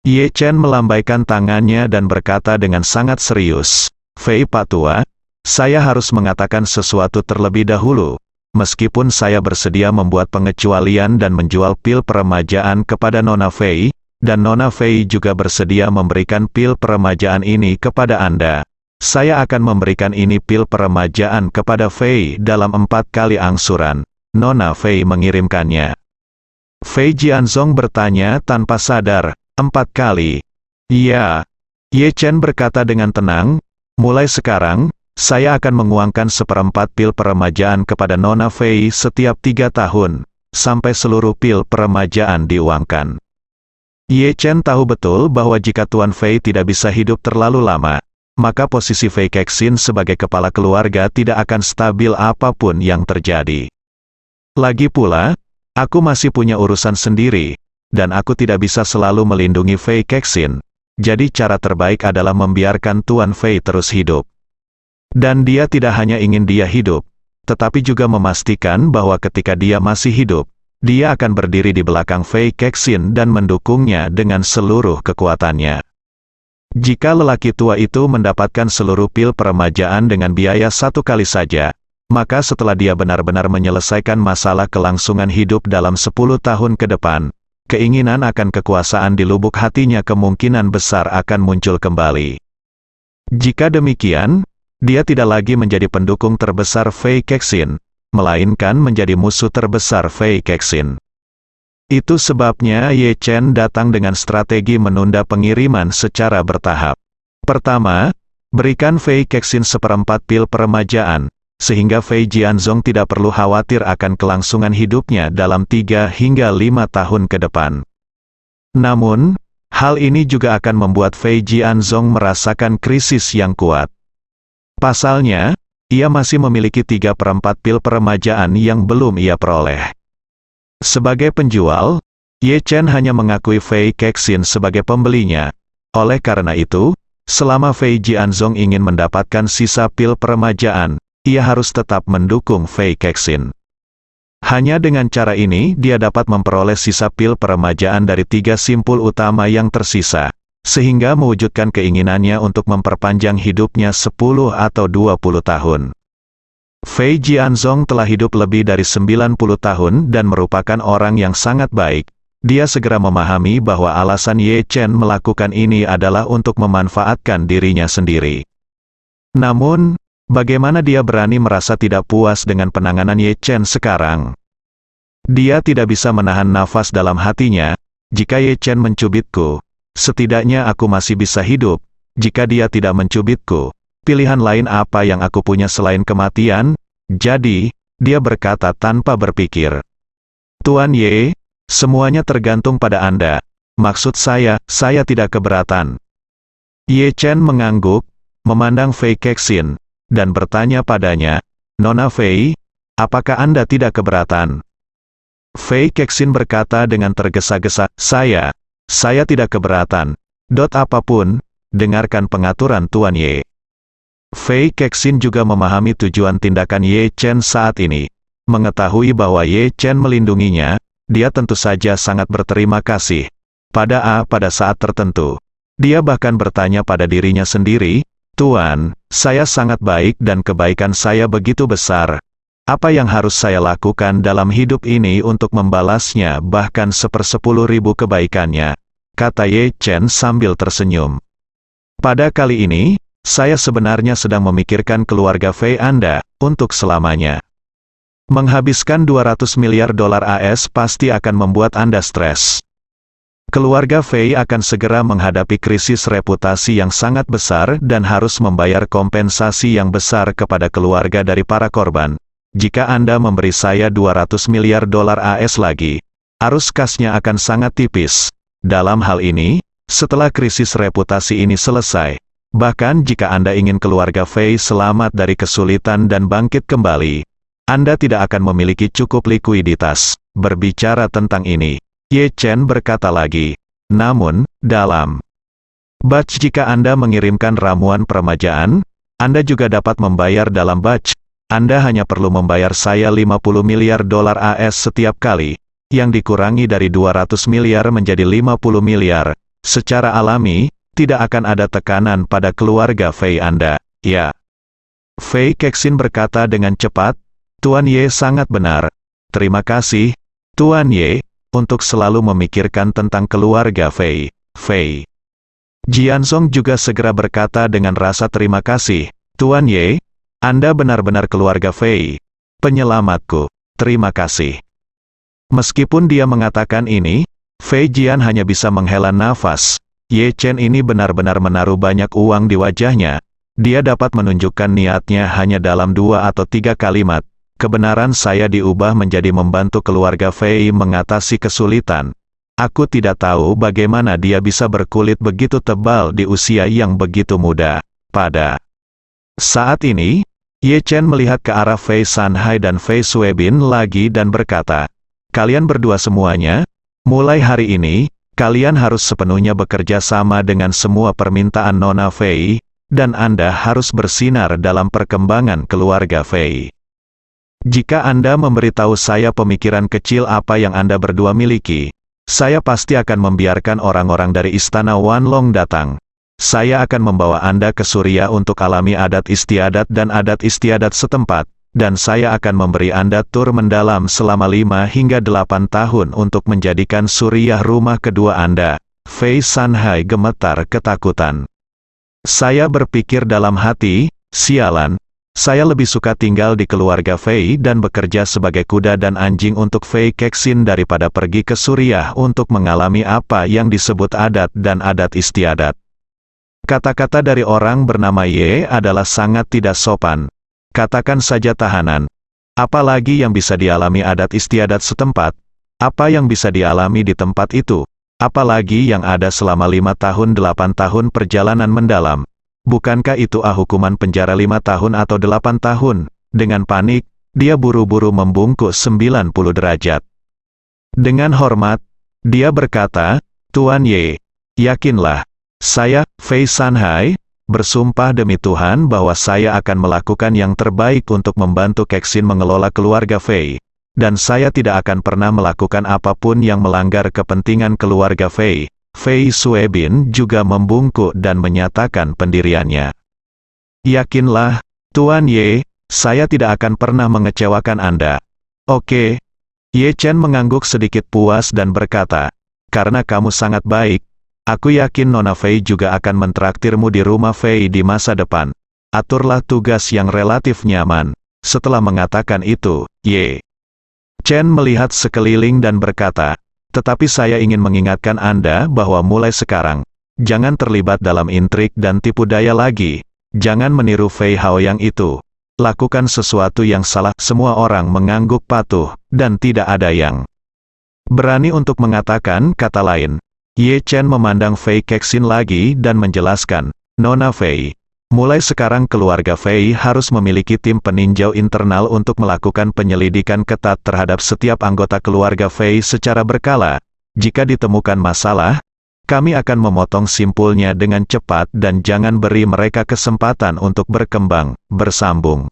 Ye Chen melambaikan tangannya dan berkata dengan sangat serius, "Fei Patua, saya harus mengatakan sesuatu terlebih dahulu. Meskipun saya bersedia membuat pengecualian dan menjual pil peremajaan kepada Nona Fei, dan Nona Fei juga bersedia memberikan pil peremajaan ini kepada Anda, saya akan memberikan ini pil peremajaan kepada Fei dalam 4 kali angsuran. Nona Fei mengirimkannya." Fei Jianzong bertanya tanpa sadar, 4 kali? "Iya." Ye Chen berkata dengan tenang, "Mulai sekarang, saya akan menguangkan 1/4 pil peremajaan kepada Nona Fei setiap 3 tahun, sampai seluruh pil peremajaan diuangkan." Ye Chen tahu betul bahwa jika Tuan Fei tidak bisa hidup terlalu lama, maka posisi Fei Kexin sebagai kepala keluarga tidak akan stabil apapun yang terjadi. Lagi pula, aku masih punya urusan sendiri, dan aku tidak bisa selalu melindungi Fei Kexin, jadi cara terbaik adalah membiarkan Tuan Fei terus hidup. Dan dia tidak hanya ingin dia hidup, tetapi juga memastikan bahwa ketika dia masih hidup, dia akan berdiri di belakang Fei Kexin dan mendukungnya dengan seluruh kekuatannya. Jika lelaki tua itu mendapatkan seluruh pil peremajaan dengan biaya 1 kali saja, maka setelah dia benar-benar menyelesaikan masalah kelangsungan hidup dalam 10 tahun ke depan, keinginan akan kekuasaan di lubuk hatinya kemungkinan besar akan muncul kembali. Jika demikian, dia tidak lagi menjadi pendukung terbesar Fei Kexin, melainkan menjadi musuh terbesar Fei Kexin. Itu sebabnya Ye Chen datang dengan strategi menunda pengiriman secara bertahap. Pertama, berikan Fei Kexin 1/4 pil peremajaan, sehingga Fei Jianzong tidak perlu khawatir akan kelangsungan hidupnya dalam 3 hingga 5 tahun ke depan. Namun, hal ini juga akan membuat Fei Jianzong merasakan krisis yang kuat. Pasalnya, ia masih memiliki 3/4 pil peremajaan yang belum ia peroleh. Sebagai penjual, Ye Chen hanya mengakui Fei Kexin sebagai pembelinya. Oleh karena itu, selama Fei Jianzong ingin mendapatkan sisa pil peremajaan, ia harus tetap mendukung Fei Kexin. Hanya dengan cara ini dia dapat memperoleh sisa pil peremajaan dari 3 simpul utama yang tersisa, sehingga mewujudkan keinginannya untuk memperpanjang hidupnya 10 atau 20 tahun. Fei Jianzong telah hidup lebih dari 90 tahun dan merupakan orang yang sangat baik. Dia segera memahami bahwa alasan Ye Chen melakukan ini adalah untuk memanfaatkan dirinya sendiri. Namun, bagaimana dia berani merasa tidak puas dengan penanganan Ye Chen sekarang? Dia tidak bisa menahan nafas dalam hatinya. Jika Ye Chen mencubitku, setidaknya aku masih bisa hidup. Jika dia tidak mencubitku, pilihan lain apa yang aku punya selain kematian? Jadi, dia berkata tanpa berpikir. Tuan Ye, semuanya tergantung pada Anda. Maksud saya tidak keberatan. Ye Chen mengangguk, memandang Fei Kexin, dan bertanya padanya, Nona Fei, apakah Anda tidak keberatan? Fei Kexin berkata dengan tergesa-gesa, saya tidak keberatan. Apapun, dengarkan pengaturan Tuan Ye. Fei Kexin juga memahami tujuan tindakan Ye Chen saat ini. Mengetahui bahwa Ye Chen melindunginya, dia tentu saja sangat berterima kasih. Pada saat tertentu, dia bahkan bertanya pada dirinya sendiri, Tuan, saya sangat baik dan kebaikan saya begitu besar. Apa yang harus saya lakukan dalam hidup ini untuk membalasnya bahkan 1/10.000 kebaikannya? Kata Ye Chen sambil tersenyum. Pada kali ini, saya sebenarnya sedang memikirkan keluarga Fei Anda, untuk selamanya. Menghabiskan 200 miliar dolar AS pasti akan membuat Anda stres. Keluarga Fei akan segera menghadapi krisis reputasi yang sangat besar dan harus membayar kompensasi yang besar kepada keluarga dari para korban. Jika Anda memberi saya 200 miliar dolar AS lagi, arus kasnya akan sangat tipis. Dalam hal ini, setelah krisis reputasi ini selesai, bahkan jika Anda ingin keluarga Fei selamat dari kesulitan dan bangkit kembali, Anda tidak akan memiliki cukup likuiditas. Berbicara tentang ini, Ye Chen berkata lagi, namun, dalam batch jika Anda mengirimkan ramuan peremajaan, Anda juga dapat membayar dalam batch. Anda hanya perlu membayar saya 50 miliar dolar AS setiap kali, yang dikurangi dari 200 miliar menjadi 50 miliar. Secara alami, tidak akan ada tekanan pada keluarga Fei Anda, ya. Fei Kexin berkata dengan cepat, Tuan Ye sangat benar. Terima kasih, Tuan Ye, untuk selalu memikirkan tentang keluarga Fei. Jianzong juga segera berkata dengan rasa terima kasih, Tuan Ye, Anda benar-benar keluarga Fei. Penyelamatku, terima kasih. Meskipun dia mengatakan ini, Fei Jian hanya bisa menghela nafas. Ye Chen ini benar-benar menaruh banyak uang di wajahnya. Dia dapat menunjukkan niatnya hanya dalam 2 atau 3 kalimat. Kebenaran saya diubah menjadi membantu keluarga Fei mengatasi kesulitan. Aku tidak tahu bagaimana dia bisa berkulit begitu tebal di usia yang begitu muda. Pada saat ini, Ye Chen melihat ke arah Fei Sanhai dan Fei Suebin lagi dan berkata, kalian berdua semuanya, mulai hari ini, kalian harus sepenuhnya bekerja sama dengan semua permintaan Nona Fei. dan Anda harus bersinar dalam perkembangan keluarga Fei. Jika Anda memberitahu saya pemikiran kecil apa yang Anda berdua miliki, saya pasti akan membiarkan orang-orang dari Istana Wanlong datang. Saya akan membawa Anda ke Surya untuk alami adat istiadat dan adat istiadat setempat, dan saya akan memberi Anda tur mendalam selama 5 hingga 8 tahun untuk menjadikan Surya rumah kedua Anda. Fei Sanhai gemetar ketakutan. Saya berpikir dalam hati, sialan, saya lebih suka tinggal di keluarga Fei dan bekerja sebagai kuda dan anjing untuk Fei Kexin daripada pergi ke Surya untuk mengalami apa yang disebut adat dan adat istiadat. Kata-kata dari orang bernama Ye adalah sangat tidak sopan. Katakan saja tahanan. Apalagi yang bisa dialami adat istiadat setempat? Apa yang bisa dialami di tempat itu? Apalagi yang ada selama 5 tahun 8 tahun perjalanan mendalam? Bukankah itu hukuman penjara 5 tahun atau 8 tahun? Dengan panik, dia buru-buru membungkuk 90 derajat. Dengan hormat, dia berkata, Tuan Ye, yakinlah, saya, Fei Sanhai, bersumpah demi Tuhan bahwa saya akan melakukan yang terbaik untuk membantu Kexin mengelola keluarga Fei, dan saya tidak akan pernah melakukan apapun yang melanggar kepentingan keluarga Fei. Fei Suebin juga membungkuk dan menyatakan pendiriannya. Yakinlah, Tuan Ye, saya tidak akan pernah mengecewakan Anda. Oke. Ye Chen mengangguk sedikit puas dan berkata, karena kamu sangat baik, aku yakin Nona Fei juga akan mentraktirmu di rumah Fei di masa depan. Aturlah tugas yang relatif nyaman. Setelah mengatakan itu, Ye Chen melihat sekeliling dan berkata, tetapi saya ingin mengingatkan Anda bahwa mulai sekarang, jangan terlibat dalam intrik dan tipu daya lagi. Jangan meniru Fei Hao yang itu. Lakukan sesuatu yang salah. Semua orang mengangguk patuh, dan tidak ada yang berani untuk mengatakan kata lain. Ye Chen memandang Fei Kexin lagi dan menjelaskan, Nona Fei, mulai sekarang keluarga Fei harus memiliki tim peninjau internal untuk melakukan penyelidikan ketat terhadap setiap anggota keluarga Fei secara berkala. Jika ditemukan masalah, kami akan memotong simpulnya dengan cepat dan jangan beri mereka kesempatan untuk berkembang, bersambung.